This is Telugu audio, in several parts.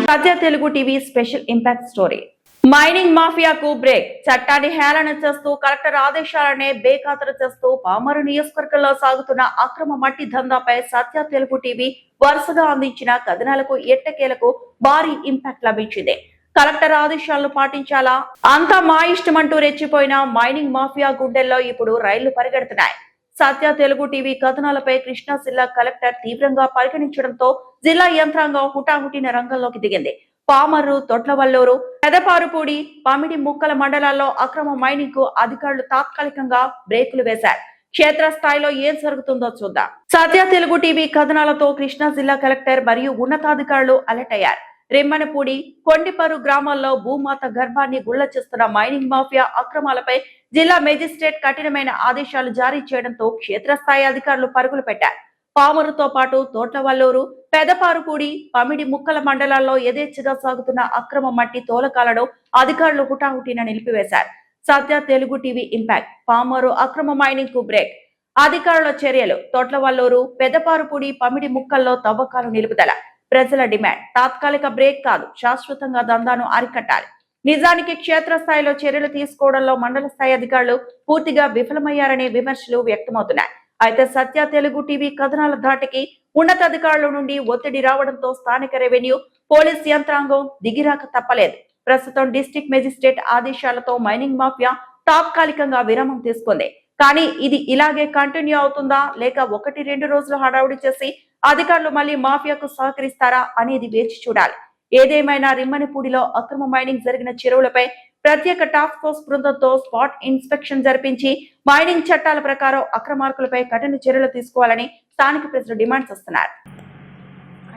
సత్య Telugu TV special impact story. Mining మాఫియాకు బ్రేక్. చట్టాన్ని హేళన చేస్తూ కలెక్టర్ ఆదేశాలనే బేఖాతరు చేస్తూ పామరు నియోజకవర్గంలో సాగుతున్న అక్రమ మట్టి దందాపై సత్య తెలుగు టీవీ వరుసగా అందించిన కథనాలకు ఎట్టకేలకు భారీ ఇంపాక్ట్ లభించింది. కలెక్టర్ ఆదేశాలను పాటించాలా, అంతా మా ఇష్టమంటూ రెచ్చిపోయిన మైనింగ్ మాఫియా గుండెల్లో ఇప్పుడు రైళ్లు పరిగెడుతున్నాయి. సత్య తెలుగు టీవీ కథనాలపై కృష్ణా జిల్లా కలెక్టర్ తీవ్రంగా పరిగణించడంతో జిల్లా యంత్రాంగం హుటాహుటిన రంగంలోకి దిగింది. పామర్రు, తొట్లవల్లూరు, పెదపారుపూడి, పమిడి ముక్కల మండలాల్లో అక్రమ మైనింగ్ కు అధికారులు తాత్కాలికంగా బ్రేకులు వేశారు. క్షేత్రస్థాయిలో ఏం జరుగుతుందో చూద్దాం. సత్య తెలుగు టీవీ కథనాలతో కృష్ణా జిల్లా కలెక్టర్ మరియు ఉన్నతాధికారులు అలర్ట్ అయ్యారు. రిమ్మనపూడి, కొండిపరు గ్రామాల్లో భూమాత గర్భాన్ని గుళ్ల చేస్తున్న మైనింగ్ మాఫియా అక్రమాలపై జిల్లా మేజిస్ట్రేట్ కఠినమైన ఆదేశాలు జారీ చేయడంతో క్షేత్రస్థాయి అధికారులు పరుగులు పెట్టారు. పామరుతో పాటు తోట్లవల్లూరు, పెదపారుపూడి, పమిడి ముక్కల మండలాల్లో యథేచ్ఛగా సాగుతున్న అక్రమ మట్టి తోలకాలను అధికారులు హుటాహుటిన నిలిపివేశారు. సత్య తెలుగు టీవీ ఇంపాక్ట్. పామరు అక్రమ మైనింగ్ కు బ్రేక్. అధికారుల చర్యలు. తోట్లవల్లూరు, పెదపారుపూడి, పమిడి ముక్కల్లో తవ్వకాలు నిలుపుదల. ప్రజల డిమాండ్ తాత్కాలిక బ్రేక్ కాదు, శాశ్వతంగా దందాను అరికట్టాలి. నిజానికి క్షేత్రస్థాయిలో చర్యలు తీసుకోవడంలో మండల స్థాయి అధికారులు పూర్తిగా విఫలమయ్యారనే విమర్శలు వ్యక్తమవుతున్నాయి. అయితే సత్య తెలుగు టీవీ కథనాల ధాటికి ఉన్నతాధికారుల నుండి ఒత్తిడి రావడంతో స్థానిక రెవెన్యూ, పోలీస్ యంత్రాంగం దిగిరాక తప్పలేదు. ప్రస్తుతం డిస్ట్రిక్ట్ మేజిస్ట్రేట్ ఆదేశాలతో మైనింగ్ మాఫియా తాత్కాలికంగా విరామం తీసుకుంది. కానీ ఇది ఇలాగే కంటిన్యూ అవుతుందా, లేక 1-2 రోజులు హడావుడి చేసి అధికారులు మళ్లీ మాఫియాకు సహకరిస్తారా అనేది వేచి చూడాలి. ఏదేమైనా రిమ్మనిపూడిలో అక్రమ మైనింగ్ జరిగిన చెరువులపై ప్రత్యేక టాస్క్ ఫోర్స్ బృందంతో స్పాట్ ఇన్స్పెక్షన్ జరిపించి మైనింగ్ చట్టాల ప్రకారం అక్రమార్కులపై కఠిన చర్యలు తీసుకోవాలని స్థానిక ప్రజలు డిమాండ్ చేస్తున్నారు.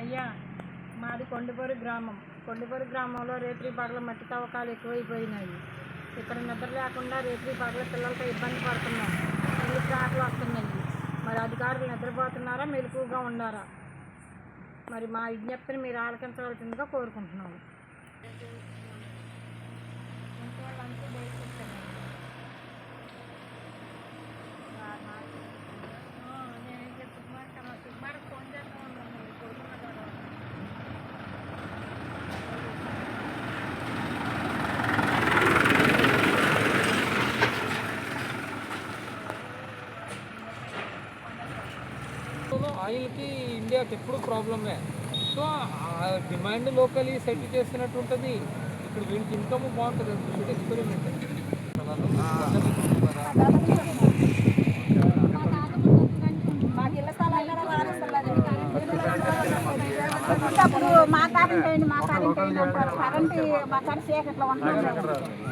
అయ్యా, మాది కొండపూరి గ్రామం. కొండపూరి గ్రామంలో రేత్రి పగల మట్టి తవ్వకాలు ఎక్కువైపోయినాయి. ఇక్కడ నిద్ర లేకుండా రేత్రి పగల పిల్లలతో ఇబ్బంది పడుతున్నాం. ఇల్లు కాకులు వస్తున్నాయి. మరి అధికారులు నిద్రపోతున్నారా, మెలకువగా ఉన్నారా? మరి మా విజ్ఞప్తిని మీరు ఆలకించవలసిందిగా కోరుకుంటున్నాము. ఆయిల్కి ఇండియాకి ఎప్పుడు ప్రాబ్లమే. సో ఆ డిమాండ్ లోకలీ సెట్ చేసినట్టు ఉంటుంది. ఇప్పుడు వీళ్ళకి ఇన్కమ్ బాగుంటుంది. ఎక్స్పెరిమెంట్ అప్పుడు మా కరెంట్ అంటారు. కరెంట్ మా కరెంట్ చీకట్లో ఉంటుంది.